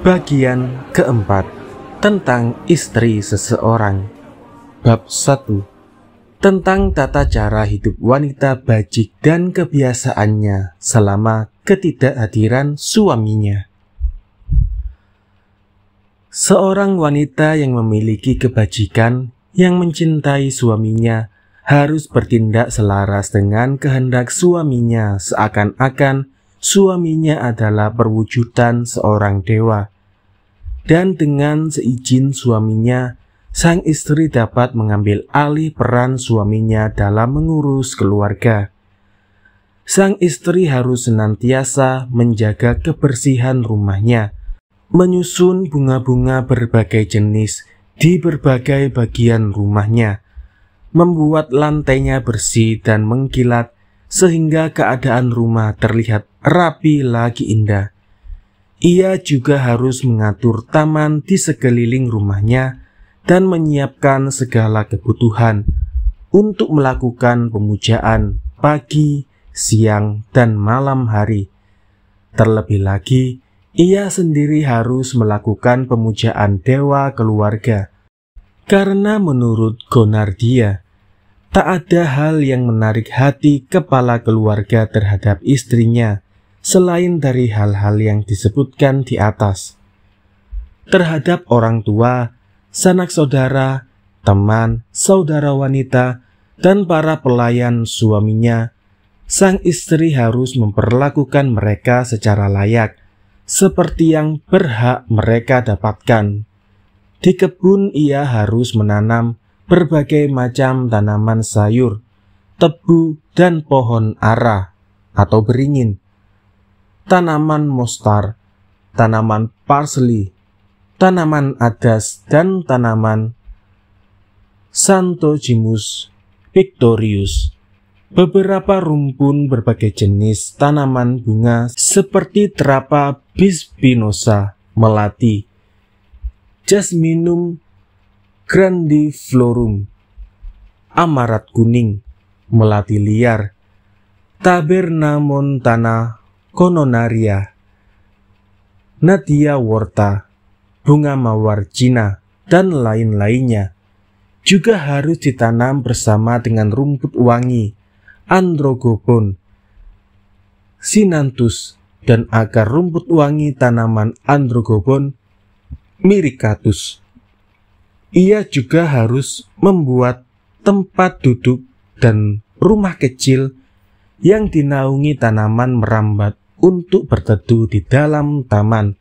Bagian keempat, tentang istri seseorang. Bab 1, tentang tata cara hidup wanita bajik dan kebiasaannya selama ketidakhadiran suaminya. Seorang wanita yang memiliki kebajikan, yang mencintai suaminya, harus bertindak selaras dengan kehendak suaminya, seakan-akan suaminya adalah perwujudan seorang dewa. Dan dengan seizin suaminya, sang istri dapat mengambil alih peran suaminya dalam mengurus keluarga. Sang istri harus senantiasa menjaga kebersihan rumahnya, menyusun bunga-bunga berbagai jenis di berbagai bagian rumahnya, membuat lantainya bersih dan mengkilat sehingga keadaan rumah terlihat rapi lagi indah. Ia juga harus mengatur taman di sekeliling rumahnya dan menyiapkan segala kebutuhan untuk melakukan pemujaan pagi, siang, dan malam hari. Terlebih lagi, ia sendiri harus melakukan pemujaan dewa keluarga. Karena menurut Gonardia, tak ada hal yang menarik hati kepala keluarga terhadap istrinya selain dari hal-hal yang disebutkan di atas. Terhadap orang tua, sanak saudara, teman, saudara wanita, dan para pelayan suaminya, sang istri harus memperlakukan mereka secara layak, seperti yang berhak mereka dapatkan. Di kebun ia harus menanam berbagai macam tanaman sayur, tebu, dan pohon ara atau beringin, tanaman mostar, tanaman parsley, tanaman adas, dan tanaman Xanthogymus pictorius. Beberapa rumpun berbagai jenis tanaman bunga seperti terapa bispinosa, melati, Jasminum grandiflorum, amarat kuning, melati liar, Tabernamontana Cononaria, Nadia worta, bunga mawar Cina, dan lain-lainnya. Juga harus ditanam bersama dengan rumput wangi, Androgobon, Sinanthus, dan akar rumput wangi tanaman Androgobon miricatus. Ia juga harus membuat tempat duduk dan rumah kecil yang dinaungi tanaman merambat untuk berteduh di dalam taman,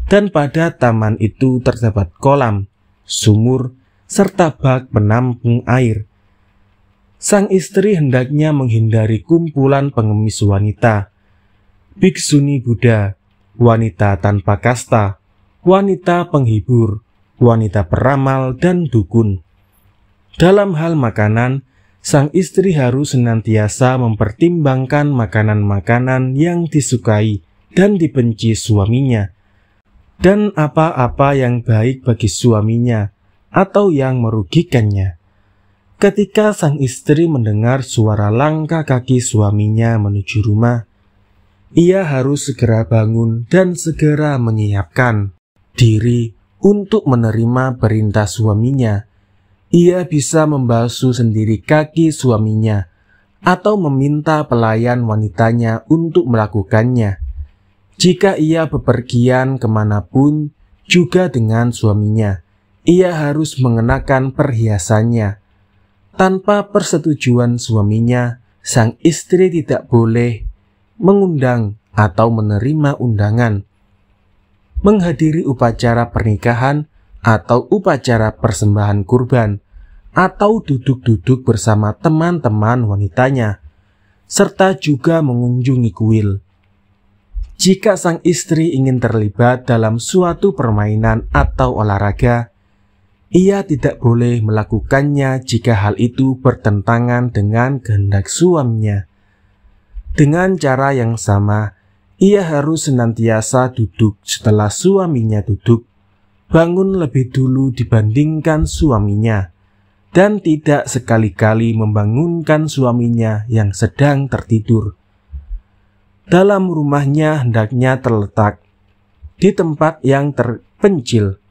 dan pada taman itu terdapat kolam, sumur, serta bak penampung air. Sang istri hendaknya menghindari kumpulan pengemis wanita, biksuni Buddha, wanita tanpa kasta, wanita penghibur, wanita peramal, dan dukun. Dalam hal makanan, sang istri harus senantiasa mempertimbangkan makanan-makanan yang disukai dan dibenci suaminya, dan apa-apa yang baik bagi suaminya atau yang merugikannya. Ketika sang istri mendengar suara langkah kaki suaminya menuju rumah, ia harus segera bangun dan segera menyiapkan diri untuk menerima perintah suaminya. Ia bisa membasuh sendiri kaki suaminya atau meminta pelayan wanitanya untuk melakukannya. Jika ia bepergian kemanapun juga dengan suaminya, ia harus mengenakan perhiasannya. Tanpa persetujuan suaminya, sang istri tidak boleh mengundang atau menerima undangan, menghadiri upacara pernikahan atau upacara persembahan kurban, atau duduk-duduk bersama teman-teman wanitanya, serta juga mengunjungi kuil. Jika sang istri ingin terlibat dalam suatu permainan atau olahraga, ia tidak boleh melakukannya jika hal itu bertentangan dengan kehendak suaminya. Dengan cara yang sama, ia harus senantiasa duduk setelah suaminya duduk, bangun lebih dulu dibandingkan suaminya, dan tidak sekali-kali membangunkan suaminya yang sedang tertidur. Dalam rumahnya hendaknya terletak di tempat yang terpencil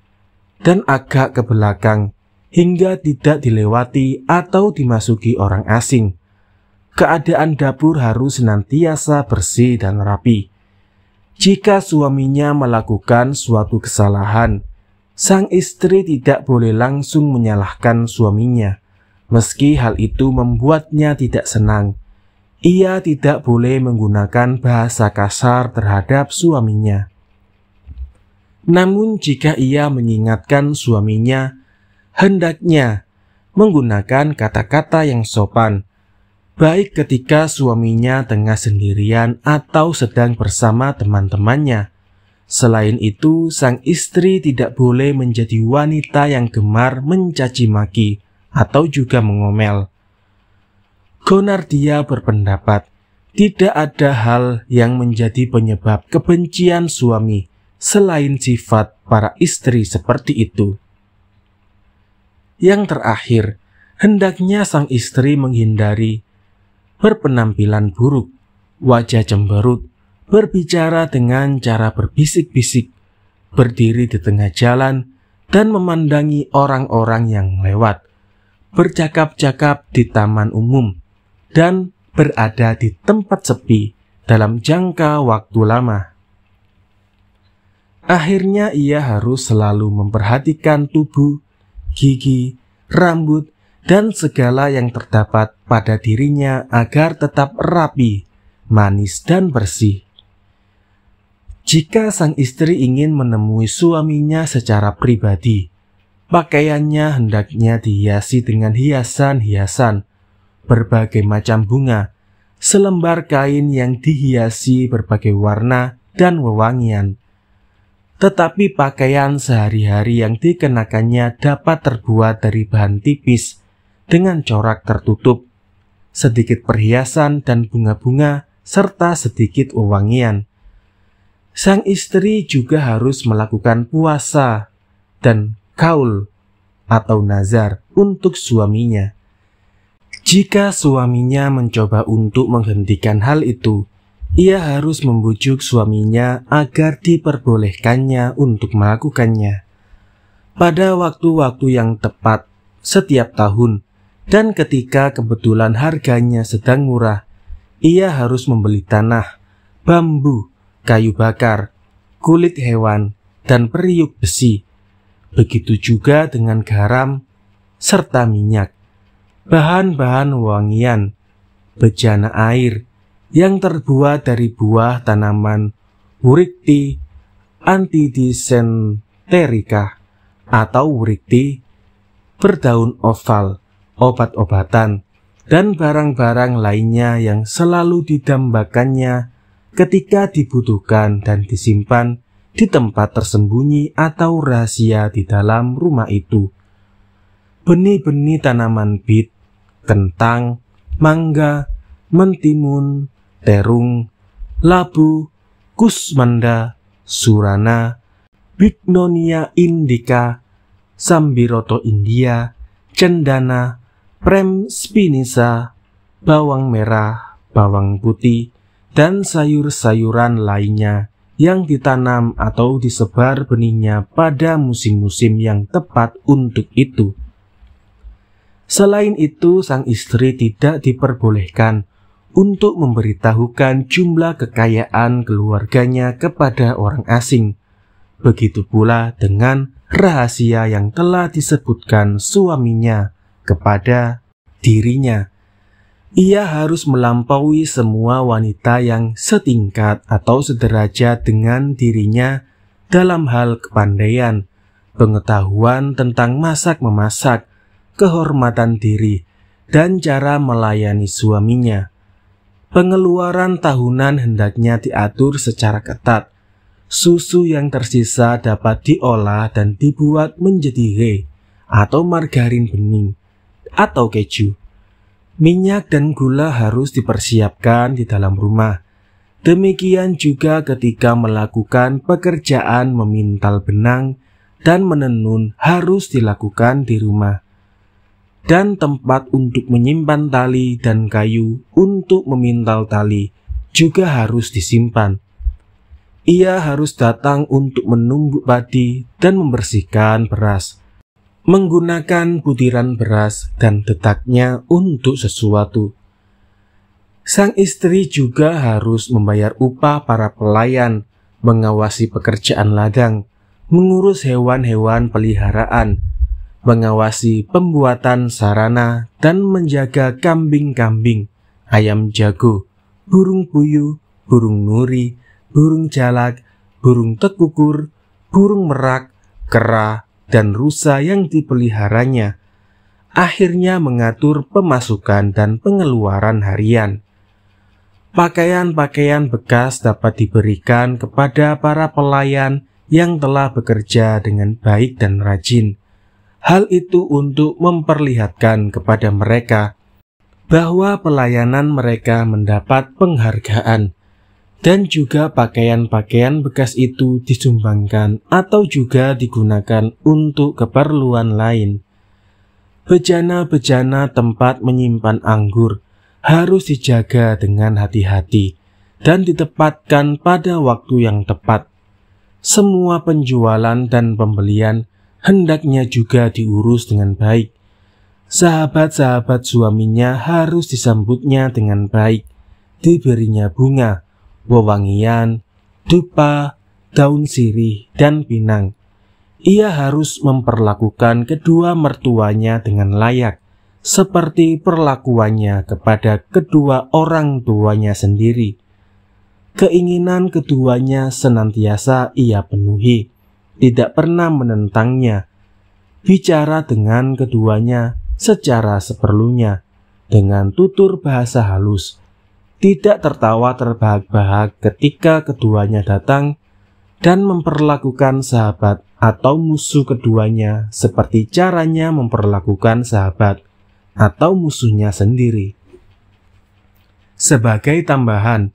dan agak ke belakang hingga tidak dilewati atau dimasuki orang asing. Keadaan dapur harus senantiasa bersih dan rapi. Jika suaminya melakukan suatu kesalahan, sang istri tidak boleh langsung menyalahkan suaminya. Meski hal itu membuatnya tidak senang, ia tidak boleh menggunakan bahasa kasar terhadap suaminya. Namun jika ia mengingatkan suaminya, hendaknya menggunakan kata-kata yang sopan, baik ketika suaminya tengah sendirian atau sedang bersama teman-temannya. Selain itu, sang istri tidak boleh menjadi wanita yang gemar mencaci maki atau juga mengomel. Gonardia berpendapat, tidak ada hal yang menjadi penyebab kebencian suami selain sifat para istri seperti itu. Yang terakhir, hendaknya sang istri menghindari berpenampilan buruk, wajah cemberut, berbicara dengan cara berbisik-bisik, berdiri di tengah jalan, dan memandangi orang-orang yang lewat, bercakap-cakap di taman umum, dan berada di tempat sepi dalam jangka waktu lama. Akhirnya ia harus selalu memperhatikan tubuh, gigi, rambut, dan segala yang terdapat pada dirinya agar tetap rapi, manis, dan bersih. Jika sang istri ingin menemui suaminya secara pribadi, pakaiannya hendaknya dihiasi dengan hiasan-hiasan, berbagai macam bunga, selembar kain yang dihiasi berbagai warna dan wewangian. Tetapi pakaian sehari-hari yang dikenakannya dapat terbuat dari bahan tipis, dengan corak tertutup, sedikit perhiasan dan bunga-bunga, serta sedikit wewangian. Sang istri juga harus melakukan puasa dan kaul atau nazar untuk suaminya. Jika suaminya mencoba untuk menghentikan hal itu, ia harus membujuk suaminya agar diperbolehkannya untuk melakukannya. Pada waktu-waktu yang tepat setiap tahun, dan ketika kebetulan harganya sedang murah, ia harus membeli tanah, bambu, kayu bakar, kulit hewan, dan periuk besi. Begitu juga dengan garam, serta minyak, bahan-bahan wangian, bejana air, yang terbuat dari buah tanaman Wurikti antidysenterica atau Wurikti berdaun oval, obat-obatan, dan barang-barang lainnya yang selalu didambakannya ketika dibutuhkan dan disimpan di tempat tersembunyi atau rahasia di dalam rumah itu. Benih-benih tanaman bit, kentang, mangga, mentimun, terung, labu, kusmanda, surana, bignonia indica, sambiroto India, cendana, prem spinisa, bawang merah, bawang putih, dan sayur-sayuran lainnya yang ditanam atau disebar benihnya pada musim-musim yang tepat untuk itu. Selain itu, sang istri tidak diperbolehkan untuk memberitahukan jumlah kekayaan keluarganya kepada orang asing. Begitu pula dengan rahasia yang telah disebutkan suaminya kepada dirinya. Ia harus melampaui semua wanita yang setingkat atau sederajat dengan dirinya dalam hal kepandaian, pengetahuan tentang masak-memasak, kehormatan diri, dan cara melayani suaminya. Pengeluaran tahunan hendaknya diatur secara ketat. Susu yang tersisa dapat diolah dan dibuat menjadi ghee atau margarin bening atau keju. Minyak dan gula harus dipersiapkan di dalam rumah. Demikian juga ketika melakukan pekerjaan memintal benang dan menenun harus dilakukan di rumah. Dan tempat untuk menyimpan tali dan kayu untuk memintal tali juga harus disimpan. Ia harus datang untuk menumbuk padi dan membersihkan beras, menggunakan butiran beras dan detaknya untuk sesuatu. Sang istri juga harus membayar upah para pelayan, mengawasi pekerjaan ladang, mengurus hewan-hewan peliharaan, mengawasi pembuatan sarana, dan menjaga kambing-kambing, ayam jago, burung puyuh, burung nuri, burung jalak, burung tekukur, burung merak, kera, dan rusa yang dipeliharanya. Akhirnya mengatur pemasukan dan pengeluaran harian. Pakaian-pakaian bekas dapat diberikan kepada para pelayan yang telah bekerja dengan baik dan rajin. Hal itu untuk memperlihatkan kepada mereka bahwa pelayanan mereka mendapat penghargaan, dan juga pakaian-pakaian bekas itu disumbangkan atau juga digunakan untuk keperluan lain. Bejana-bejana tempat menyimpan anggur harus dijaga dengan hati-hati dan ditempatkan pada waktu yang tepat. Semua penjualan dan pembelian hendaknya juga diurus dengan baik. Sahabat-sahabat suaminya harus disambutnya dengan baik, diberinya bunga, wewangian, dupa, daun sirih, dan pinang. Ia harus memperlakukan kedua mertuanya dengan layak, seperti perlakuannya kepada kedua orang tuanya sendiri. Keinginan keduanya senantiasa ia penuhi, tidak pernah menentangnya. Bicara dengan keduanya secara seperlunya, dengan tutur bahasa halus, tidak tertawa terbahak-bahak ketika keduanya datang, dan memperlakukan sahabat atau musuh keduanya seperti caranya memperlakukan sahabat atau musuhnya sendiri. Sebagai tambahan,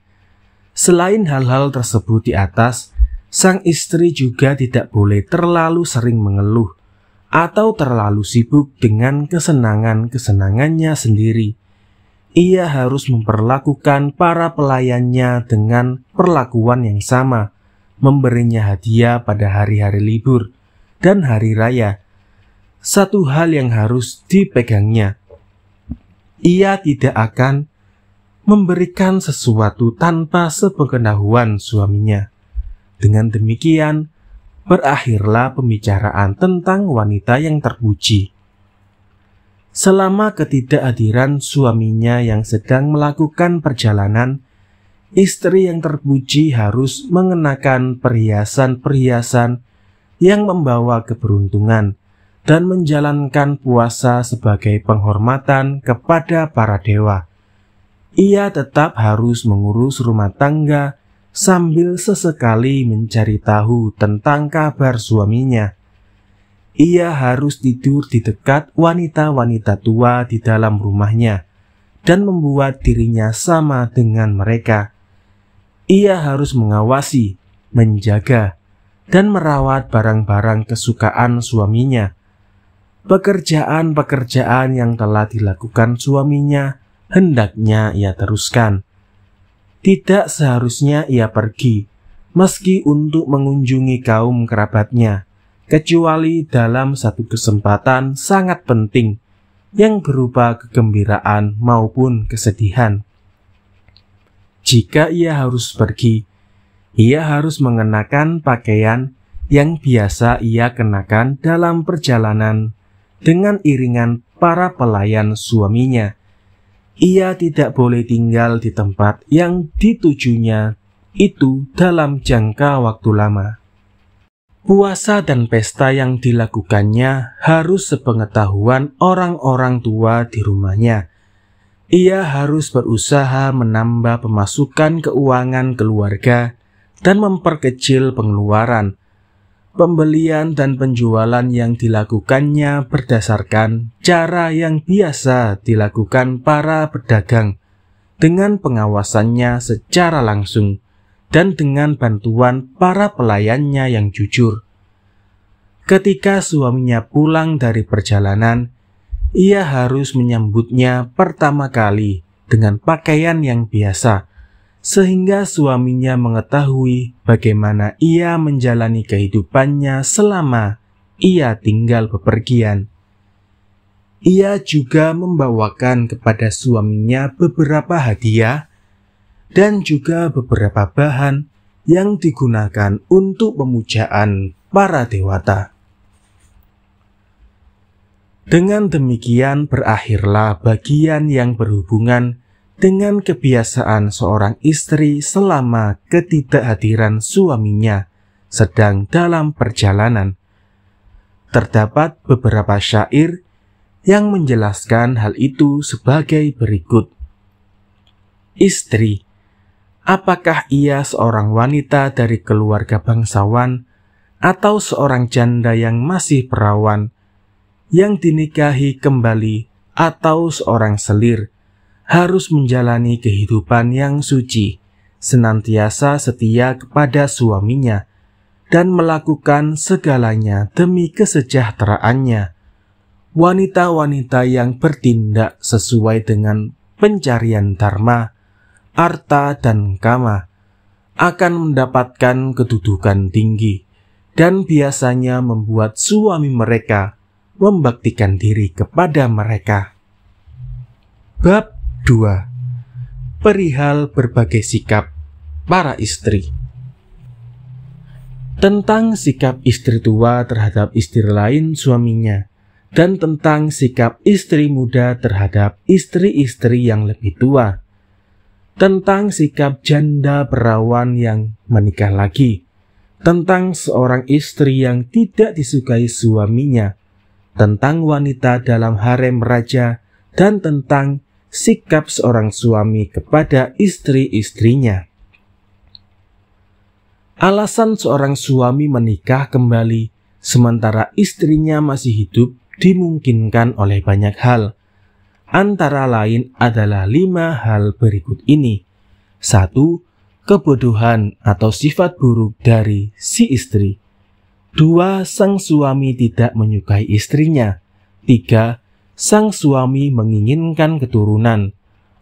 selain hal-hal tersebut di atas, sang istri juga tidak boleh terlalu sering mengeluh atau terlalu sibuk dengan kesenangan-kesenangannya sendiri. Ia harus memperlakukan para pelayannya dengan perlakuan yang sama, memberinya hadiah pada hari-hari libur dan hari raya. Satu hal yang harus dipegangnya, ia tidak akan memberikan sesuatu tanpa sepengetahuan suaminya. Dengan demikian, berakhirlah pembicaraan tentang wanita yang terpuji. Selama ketidakhadiran suaminya yang sedang melakukan perjalanan, istri yang terpuji harus mengenakan perhiasan-perhiasan yang membawa keberuntungan dan menjalankan puasa sebagai penghormatan kepada para dewa. Ia tetap harus mengurus rumah tangga sambil sesekali mencari tahu tentang kabar suaminya. Ia harus tidur di dekat wanita-wanita tua di dalam rumahnya dan membuat dirinya sama dengan mereka. Ia harus mengawasi, menjaga, dan merawat barang-barang kesukaan suaminya. Pekerjaan-pekerjaan yang telah dilakukan suaminya hendaknya ia teruskan. Tidak seharusnya ia pergi, meski untuk mengunjungi kaum kerabatnya, kecuali dalam satu kesempatan sangat penting yang berupa kegembiraan maupun kesedihan. Jika ia harus pergi, ia harus mengenakan pakaian yang biasa ia kenakan dalam perjalanan dengan iringan para pelayan suaminya. Ia tidak boleh tinggal di tempat yang ditujunya itu dalam jangka waktu lama. Puasa dan pesta yang dilakukannya harus sepengetahuan orang-orang tua di rumahnya. Ia harus berusaha menambah pemasukan keuangan keluarga dan memperkecil pengeluaran. Pembelian dan penjualan yang dilakukannya berdasarkan cara yang biasa dilakukan para pedagang, dengan pengawasannya secara langsung dan dengan bantuan para pelayannya yang jujur. Ketika suaminya pulang dari perjalanan, ia harus menyambutnya pertama kali dengan pakaian yang biasa, sehingga suaminya mengetahui bagaimana ia menjalani kehidupannya selama ia tinggal bepergian. Ia juga membawakan kepada suaminya beberapa hadiah dan juga beberapa bahan yang digunakan untuk pemujaan para dewata. Dengan demikian berakhirlah bagian yang berhubungan dengan kebiasaan seorang istri selama ketidakhadiran suaminya sedang dalam perjalanan. Terdapat beberapa syair yang menjelaskan hal itu sebagai berikut. Istri, apakah ia seorang wanita dari keluarga bangsawan atau seorang janda yang masih perawan, yang dinikahi kembali atau seorang selir, harus menjalani kehidupan yang suci, senantiasa setia kepada suaminya, dan melakukan segalanya demi kesejahteraannya. Wanita-wanita yang bertindak sesuai dengan pencarian dharma, arta, dan kama akan mendapatkan kedudukan tinggi, dan biasanya membuat suami mereka membaktikan diri kepada mereka. Bab 2. Perihal berbagai sikap para istri. Tentang sikap istri tua terhadap istri lain suaminya, dan tentang sikap istri muda terhadap istri-istri yang lebih tua. Tentang sikap janda perawan yang menikah lagi. Tentang seorang istri yang tidak disukai suaminya. Tentang wanita dalam harem raja, dan tentang sikap seorang suami kepada istri-istrinya. Alasan seorang suami menikah kembali sementara istrinya masih hidup dimungkinkan oleh banyak hal. Antara lain adalah 5 hal berikut ini. 1. Kebodohan atau sifat buruk dari si istri. 2. Sang suami tidak menyukai istrinya. 3. Sang suami menginginkan keturunan.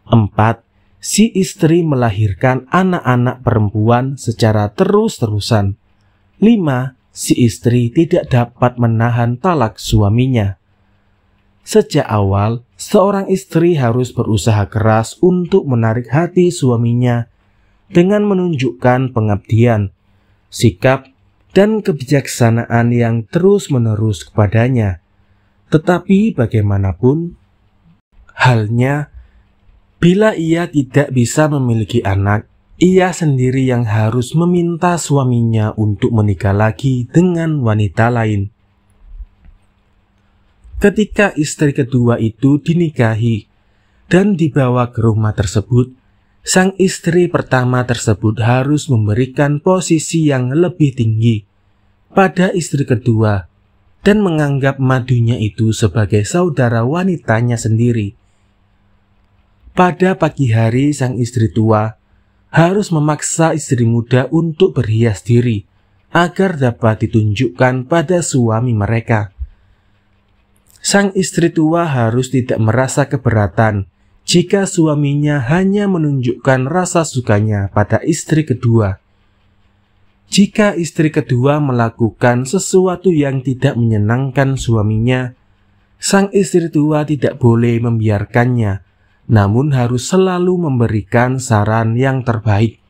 4. Si istri melahirkan anak-anak perempuan secara terus-terusan. 5. Si istri tidak dapat menahan talak suaminya. Sejak awal, seorang istri harus berusaha keras untuk menarik hati suaminya dengan menunjukkan pengabdian, sikap, dan kebijaksanaan yang terus-menerus kepadanya. Tetapi bagaimanapun halnya, bila ia tidak bisa memiliki anak, ia sendiri yang harus meminta suaminya untuk menikah lagi dengan wanita lain. Ketika istri kedua itu dinikahi dan dibawa ke rumah tersebut, sang istri pertama tersebut harus memberikan posisi yang lebih tinggi pada istri kedua dan menganggap madunya itu sebagai saudara wanitanya sendiri. Pada pagi hari, sang istri tua harus memaksa istri muda untuk berhias diri agar dapat ditunjukkan pada suami mereka. Sang istri tua harus tidak merasa keberatan jika suaminya hanya menunjukkan rasa sukanya pada istri kedua. Jika istri kedua melakukan sesuatu yang tidak menyenangkan suaminya, sang istri tua tidak boleh membiarkannya, namun harus selalu memberikan saran yang terbaik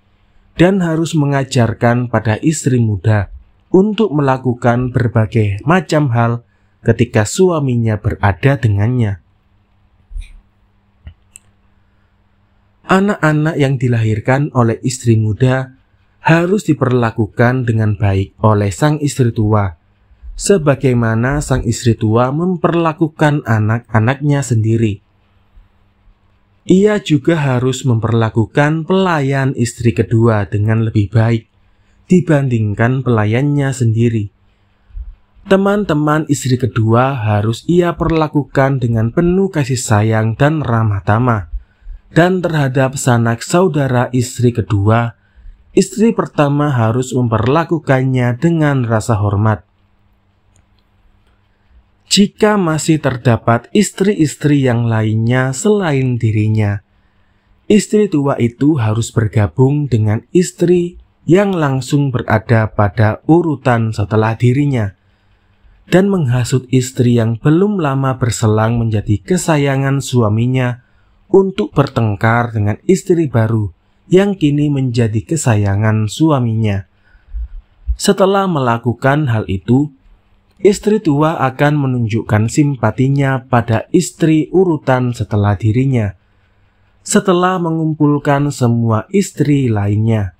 dan harus mengajarkan pada istri muda untuk melakukan berbagai macam hal ketika suaminya berada dengannya. Anak-anak yang dilahirkan oleh istri muda harus diperlakukan dengan baik oleh sang istri tua, sebagaimana sang istri tua memperlakukan anak-anaknya sendiri. Ia juga harus memperlakukan pelayan istri kedua dengan lebih baik dibandingkan pelayannya sendiri. Teman-teman istri kedua harus ia perlakukan dengan penuh kasih sayang dan ramah tamah. Dan terhadap sanak saudara istri kedua, istri pertama harus memperlakukannya dengan rasa hormat. Jika masih terdapat istri-istri yang lainnya selain dirinya, istri tua itu harus bergabung dengan istri yang langsung berada pada urutan setelah dirinya, dan menghasut istri yang belum lama berselang menjadi kesayangan suaminya untuk bertengkar dengan istri baru yang kini menjadi kesayangan suaminya. Setelah melakukan hal itu, istri tua akan menunjukkan simpatinya pada istri urutan setelah dirinya, setelah mengumpulkan semua istri lainnya.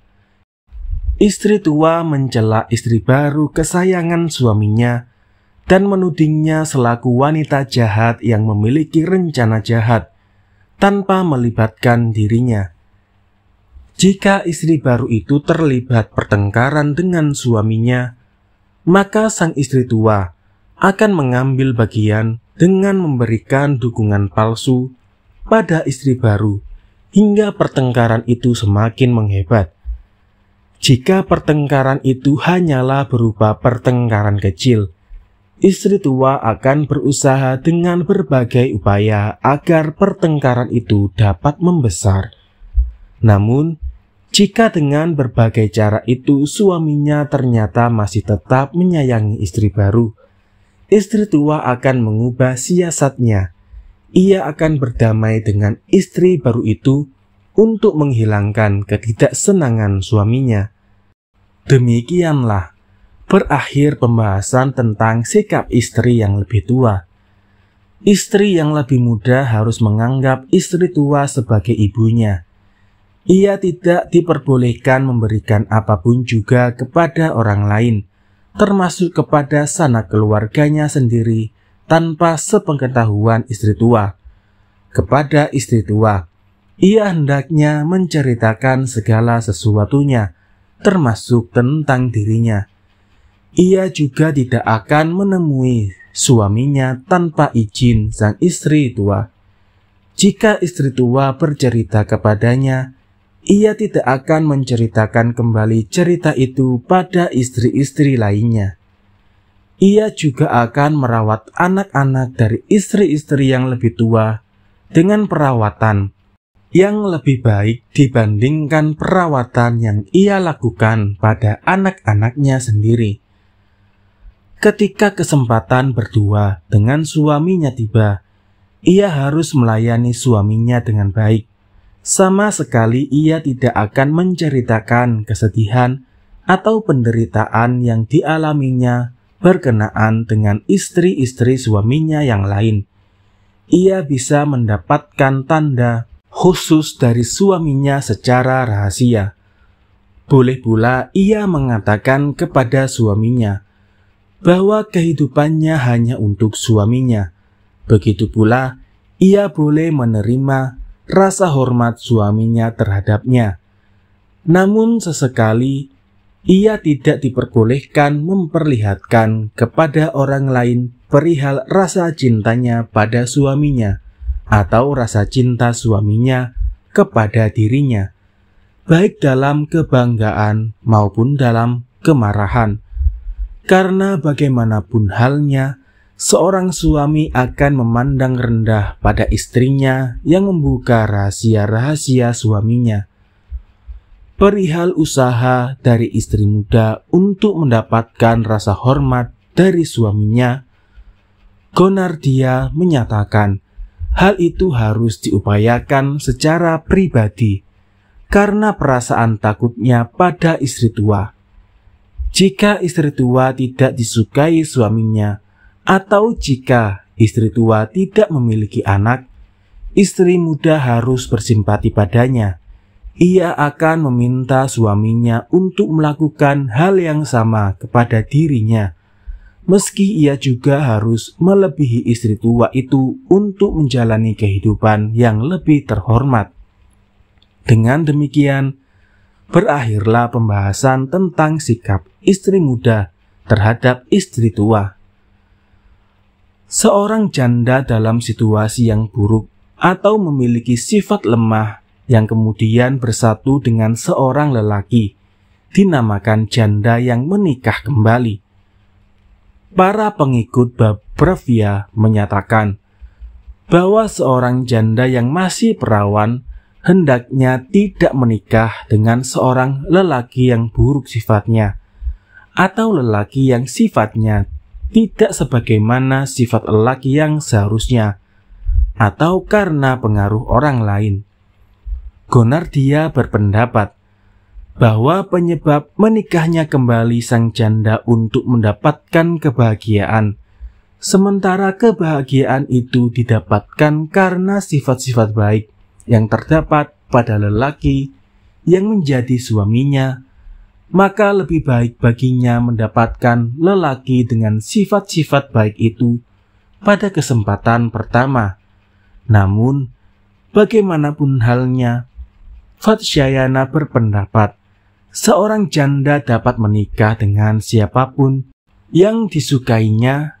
Istri tua mencela istri baru kesayangan suaminya dan menudingnya selaku wanita jahat yang memiliki rencana jahat tanpa melibatkan dirinya. Jika istri baru itu terlibat pertengkaran dengan suaminya, maka sang istri tua akan mengambil bagian dengan memberikan dukungan palsu pada istri baru hingga pertengkaran itu semakin menghebat. Jika pertengkaran itu hanyalah berupa pertengkaran kecil, istri tua akan berusaha dengan berbagai upaya agar pertengkaran itu dapat membesar. Namun, jika dengan berbagai cara itu suaminya ternyata masih tetap menyayangi istri baru, istri tua akan mengubah siasatnya. Ia akan berdamai dengan istri baru itu untuk menghilangkan ketidaksenangan suaminya. Demikianlah berakhir pembahasan tentang sikap istri yang lebih tua. Istri yang lebih muda harus menganggap istri tua sebagai ibunya. Ia tidak diperbolehkan memberikan apapun juga kepada orang lain, termasuk kepada sanak keluarganya sendiri, tanpa sepengetahuan istri tua. Kepada istri tua, ia hendaknya menceritakan segala sesuatunya, termasuk tentang dirinya. Ia juga tidak akan menemui suaminya tanpa izin sang istri tua. Jika istri tua bercerita kepadanya, ia tidak akan menceritakan kembali cerita itu pada istri-istri lainnya. Ia juga akan merawat anak-anak dari istri-istri yang lebih tua dengan perawatan yang lebih baik dibandingkan perawatan yang ia lakukan pada anak-anaknya sendiri. Ketika kesempatan berdua dengan suaminya tiba, ia harus melayani suaminya dengan baik. Sama sekali ia tidak akan menceritakan kesedihan atau penderitaan yang dialaminya berkenaan dengan istri-istri suaminya yang lain. Ia bisa mendapatkan tanda khusus dari suaminya secara rahasia. Boleh pula ia mengatakan kepada suaminya bahwa kehidupannya hanya untuk suaminya. Begitu pula ia boleh menerima rasa hormat suaminya terhadapnya. Namun sesekali ia tidak diperbolehkan memperlihatkan kepada orang lain perihal rasa cintanya pada suaminya atau rasa cinta suaminya kepada dirinya, baik dalam kebanggaan maupun dalam kemarahan. Karena bagaimanapun halnya, seorang suami akan memandang rendah pada istrinya yang membuka rahasia-rahasia suaminya. Perihal usaha dari istri muda untuk mendapatkan rasa hormat dari suaminya, Gonardia menyatakan hal itu harus diupayakan secara pribadi karena perasaan takutnya pada istri tua. Jika istri tua tidak disukai suaminya, atau jika istri tua tidak memiliki anak, istri muda harus bersimpati padanya. Ia akan meminta suaminya untuk melakukan hal yang sama kepada dirinya, meski ia juga harus melebihi istri tua itu untuk menjalani kehidupan yang lebih terhormat. Dengan demikian, berakhirlah pembahasan tentang sikap istri muda terhadap istri tua. Seorang janda dalam situasi yang buruk atau memiliki sifat lemah yang kemudian bersatu dengan seorang lelaki dinamakan janda yang menikah kembali. Para pengikut Babravia menyatakan bahwa seorang janda yang masih perawan hendaknya tidak menikah dengan seorang lelaki yang buruk sifatnya, atau lelaki yang sifatnya tidak sebagaimana sifat lelaki yang seharusnya, atau karena pengaruh orang lain. Gonardia berpendapat bahwa penyebab menikahnya kembali sang janda untuk mendapatkan kebahagiaan, sementara kebahagiaan itu didapatkan karena sifat-sifat baik yang terdapat pada lelaki yang menjadi suaminya, maka lebih baik baginya mendapatkan lelaki dengan sifat-sifat baik itu pada kesempatan pertama. Namun, bagaimanapun halnya, Vatsyayana berpendapat seorang janda dapat menikah dengan siapapun yang disukainya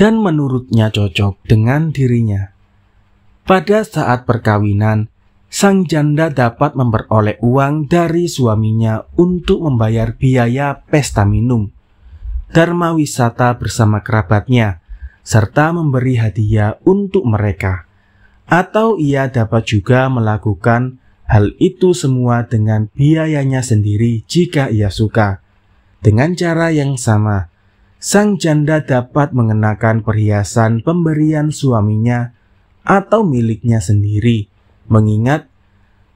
dan menurutnya cocok dengan dirinya. Pada saat perkawinan, sang janda dapat memperoleh uang dari suaminya untuk membayar biaya pesta minum, dharma wisata bersama kerabatnya, serta memberi hadiah untuk mereka. Atau ia dapat juga melakukan hal itu semua dengan biayanya sendiri jika ia suka. Dengan cara yang sama, sang janda dapat mengenakan perhiasan pemberian suaminya atau miliknya sendiri, mengingat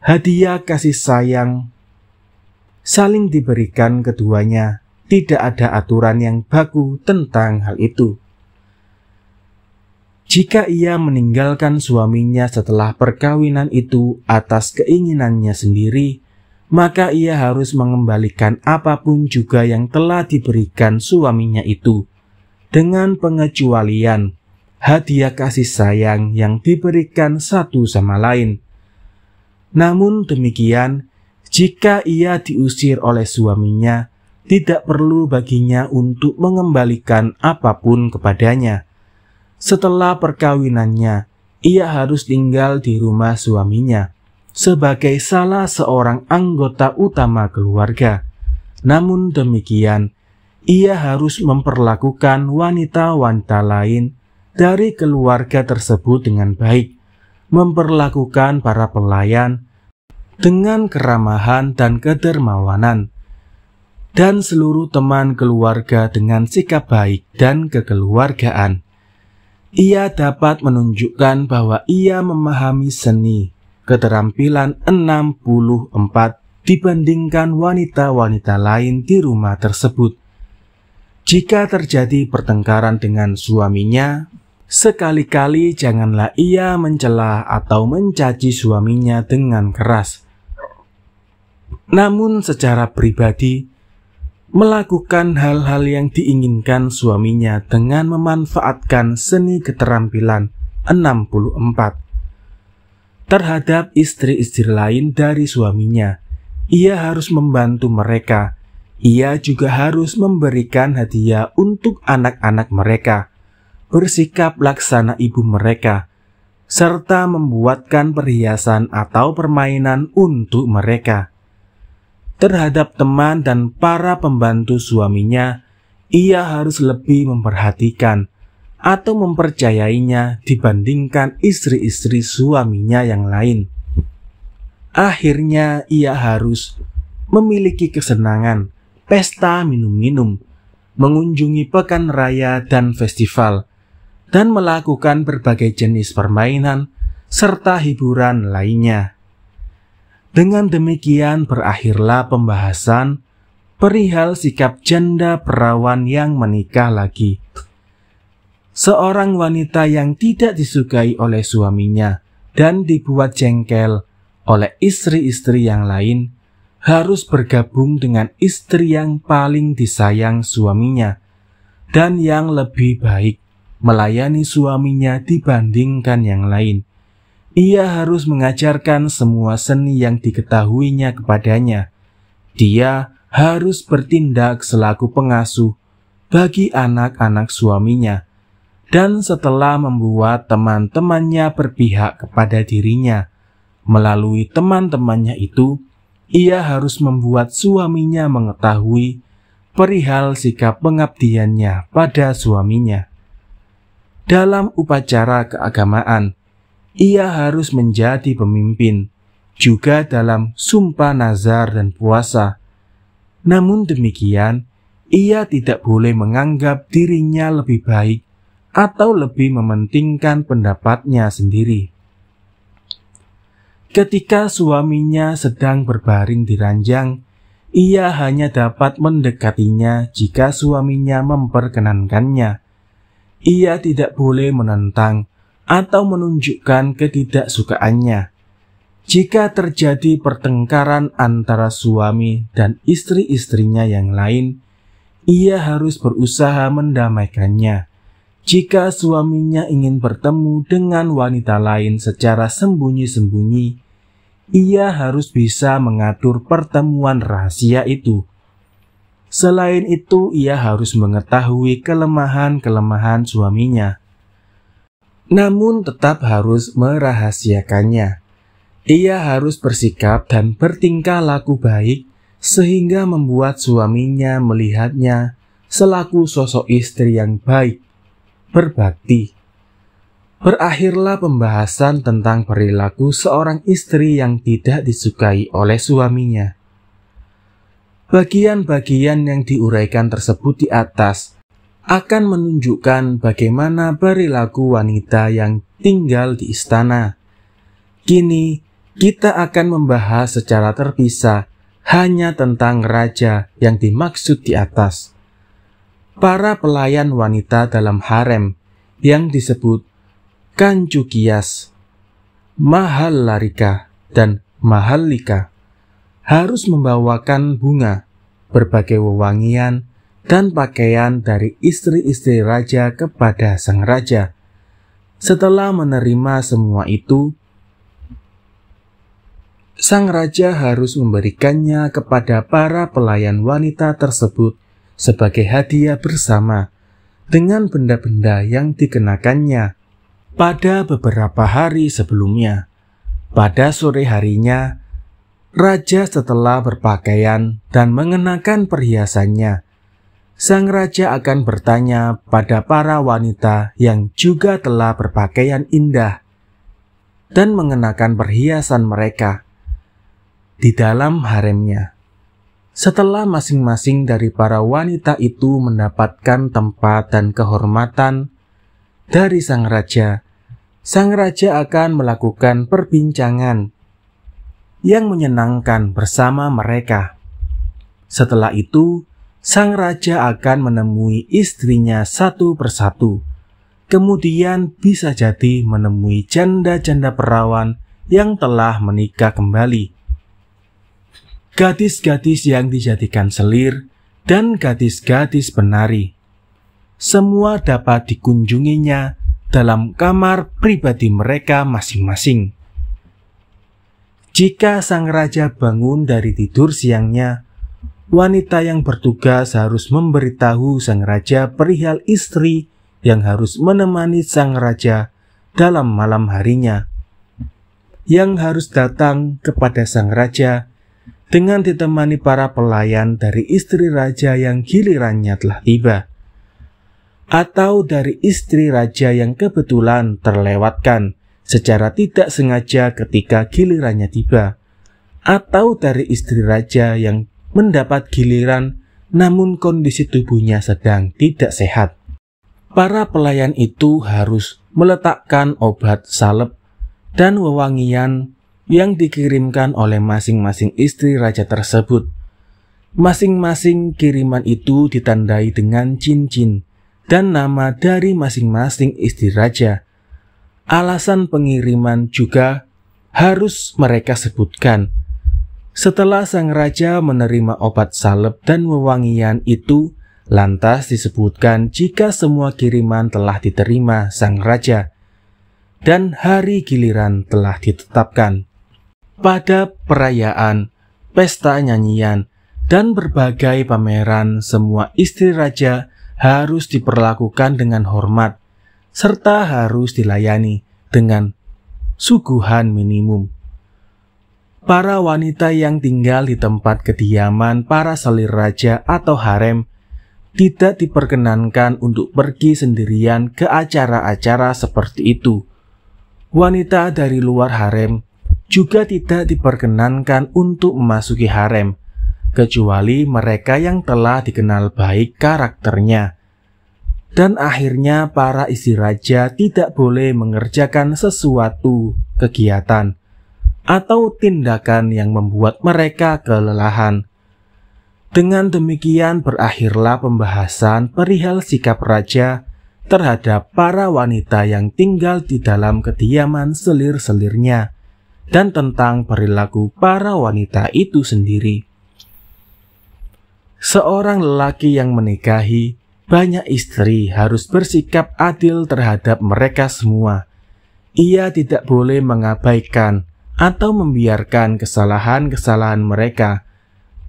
hadiah kasih sayang saling diberikan keduanya. Tidak ada aturan yang baku tentang hal itu. Jika ia meninggalkan suaminya setelah perkawinan itu atas keinginannya sendiri, maka ia harus mengembalikan apapun juga yang telah diberikan suaminya itu, dengan pengecualian hadiah kasih sayang yang diberikan satu sama lain. Namun demikian, jika ia diusir oleh suaminya, tidak perlu baginya untuk mengembalikan apapun kepadanya. Setelah perkawinannya, ia harus tinggal di rumah suaminya sebagai salah seorang anggota utama keluarga. Namun demikian, ia harus memperlakukan wanita-wanita lain dari keluarga tersebut dengan baik, memperlakukan para pelayan dengan keramahan dan kedermawanan, dan seluruh teman keluarga dengan sikap baik dan kekeluargaan. Ia dapat menunjukkan bahwa ia memahami seni keterampilan 64 dibandingkan wanita-wanita lain di rumah tersebut. Jika terjadi pertengkaran dengan suaminya, sekali-kali janganlah ia mencela atau mencaci suaminya dengan keras. Namun secara pribadi, melakukan hal-hal yang diinginkan suaminya dengan memanfaatkan seni keterampilan 64 terhadap istri-istri lain dari suaminya. Ia harus membantu mereka. Ia juga harus memberikan hadiah untuk anak-anak mereka, bersikap laksana ibu mereka, serta membuatkan perhiasan atau permainan untuk mereka. Terhadap teman dan para pembantu suaminya, ia harus lebih memperhatikan atau mempercayainya dibandingkan istri-istri suaminya yang lain. Akhirnya ia harus memiliki kesenangan, pesta minum-minum, mengunjungi pekan raya dan festival, dan melakukan berbagai jenis permainan serta hiburan lainnya. Dengan demikian berakhirlah pembahasan perihal sikap janda perawan yang menikah lagi. Seorang wanita yang tidak disukai oleh suaminya dan dibuat jengkel oleh istri-istri yang lain harus bergabung dengan istri yang paling disayang suaminya dan yang lebih baik melayani suaminya dibandingkan yang lain. Ia harus mengajarkan semua seni yang diketahuinya kepadanya. Dia harus bertindak selaku pengasuh bagi anak-anak suaminya, dan setelah membuat teman-temannya berpihak kepada dirinya melalui teman-temannya itu, ia harus membuat suaminya mengetahui perihal sikap pengabdiannya pada suaminya. Dalam upacara keagamaan, ia harus menjadi pemimpin, juga dalam sumpah nazar dan puasa. Namun demikian, ia tidak boleh menganggap dirinya lebih baik atau lebih mementingkan pendapatnya sendiri. Ketika suaminya sedang berbaring di ranjang, ia hanya dapat mendekatinya jika suaminya memperkenankannya. Ia tidak boleh menentang atau menunjukkan ketidaksukaannya. Jika terjadi pertengkaran antara suami dan istri-istrinya yang lain, ia harus berusaha mendamaikannya. Jika suaminya ingin bertemu dengan wanita lain secara sembunyi-sembunyi, ia harus bisa mengatur pertemuan rahasia itu. Selain itu, ia harus mengetahui kelemahan-kelemahan suaminya, namun tetap harus merahasiakannya. Ia harus bersikap dan bertingkah laku baik sehingga membuat suaminya melihatnya selaku sosok istri yang baik, berbakti. Berakhirlah pembahasan tentang perilaku seorang istri yang tidak disukai oleh suaminya. Bagian-bagian yang diuraikan tersebut di atas akan menunjukkan bagaimana perilaku wanita yang tinggal di istana. Kini, kita akan membahas secara terpisah hanya tentang raja yang dimaksud di atas. Para pelayan wanita dalam harem yang disebut Kancukias, Mahallarika, dan Mahallika harus membawakan bunga, berbagai wewangian, dan pakaian dari istri-istri raja kepada sang raja. Setelah menerima semua itu, sang raja harus memberikannya kepada para pelayan wanita tersebut sebagai hadiah bersama dengan benda-benda yang dikenakannya pada beberapa hari sebelumnya. Pada sore harinya, raja setelah berpakaian dan mengenakan perhiasannya, sang raja akan bertanya pada para wanita yang juga telah berpakaian indah dan mengenakan perhiasan mereka di dalam haremnya. Setelah masing-masing dari para wanita itu mendapatkan tempat dan kehormatan dari sang raja akan melakukan perbincangan yang menyenangkan bersama mereka. Setelah itu, sang raja akan menemui istrinya satu persatu. Kemudian bisa jadi menemui janda-janda perawan yang telah menikah kembali, gadis-gadis yang dijadikan selir, dan gadis-gadis penari. Semua dapat dikunjunginya dalam kamar pribadi mereka masing-masing. Jika sang raja bangun dari tidur siangnya, wanita yang bertugas harus memberitahu sang raja perihal istri yang harus menemani sang raja dalam malam harinya, yang harus datang kepada sang raja dengan ditemani para pelayan dari istri raja yang gilirannya telah tiba, atau dari istri raja yang kebetulan terlewatkan secara tidak sengaja ketika gilirannya tiba, atau dari istri raja yang mendapat giliran namun kondisi tubuhnya sedang tidak sehat. Para pelayan itu harus meletakkan obat salep dan wewangian yang dikirimkan oleh masing-masing istri raja tersebut. Masing-masing kiriman itu ditandai dengan cincin dan nama dari masing-masing istri raja. Alasan pengiriman juga harus mereka sebutkan. Setelah sang raja menerima obat salep dan wewangian itu, lantas disebutkan jika semua kiriman telah diterima sang raja dan hari giliran telah ditetapkan. Pada perayaan, pesta nyanyian, dan berbagai pameran, semua istri raja harus diperlakukan dengan hormat, serta harus dilayani dengan suguhan minimum. Para wanita yang tinggal di tempat kediaman para selir raja atau harem tidak diperkenankan untuk pergi sendirian ke acara-acara seperti itu. Wanita dari luar harem juga tidak diperkenankan untuk memasuki harem, kecuali mereka yang telah dikenal baik karakternya. Dan akhirnya para istri raja tidak boleh mengerjakan sesuatu kegiatan atau tindakan yang membuat mereka kelelahan. Dengan demikian berakhirlah pembahasan perihal sikap raja terhadap para wanita yang tinggal di dalam kediaman selir-selirnya dan tentang perilaku para wanita itu sendiri. Seorang lelaki yang menikahi banyak istri harus bersikap adil terhadap mereka semua. Ia tidak boleh mengabaikan atau membiarkan kesalahan-kesalahan mereka.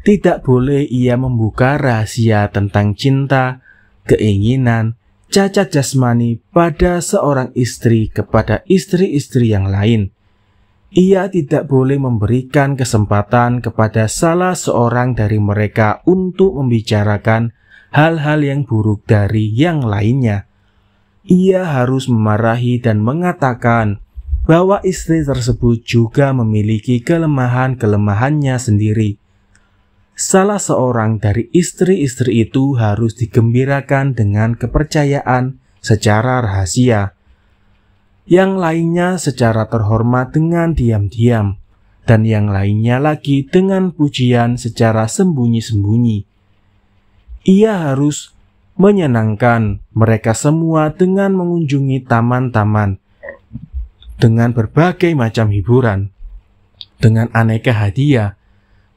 Tidak boleh ia membuka rahasia tentang cinta, keinginan, cacat jasmani pada seorang istri kepada istri-istri yang lain. Ia tidak boleh memberikan kesempatan kepada salah seorang dari mereka untuk membicarakan hal-hal yang buruk dari yang lainnya. Ia harus memarahi dan mengatakan bahwa istri tersebut juga memiliki kelemahan-kelemahannya sendiri. Salah seorang dari istri-istri itu harus digembirakan dengan kepercayaan secara rahasia. Yang lainnya secara terhormat dengan diam-diam, dan yang lainnya lagi dengan pujian secara sembunyi-sembunyi. Ia harus menyenangkan mereka semua dengan mengunjungi taman-taman, dengan berbagai macam hiburan, dengan aneka hadiah,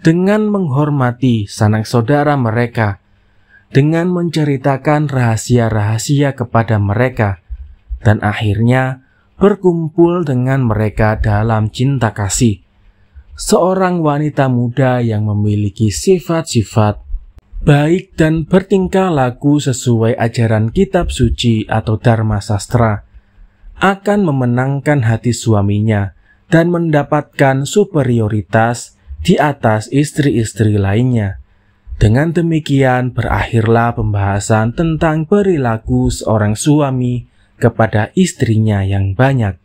dengan menghormati sanak saudara mereka, dengan menceritakan rahasia-rahasia kepada mereka, dan akhirnya berkumpul dengan mereka dalam cinta kasih. Seorang wanita muda yang memiliki sifat-sifat baik dan bertingkah laku sesuai ajaran kitab suci atau Dharma Sastra akan memenangkan hati suaminya dan mendapatkan superioritas di atas istri-istri lainnya. Dengan demikian berakhirlah pembahasan tentang perilaku seorang suami kepada istrinya yang banyak.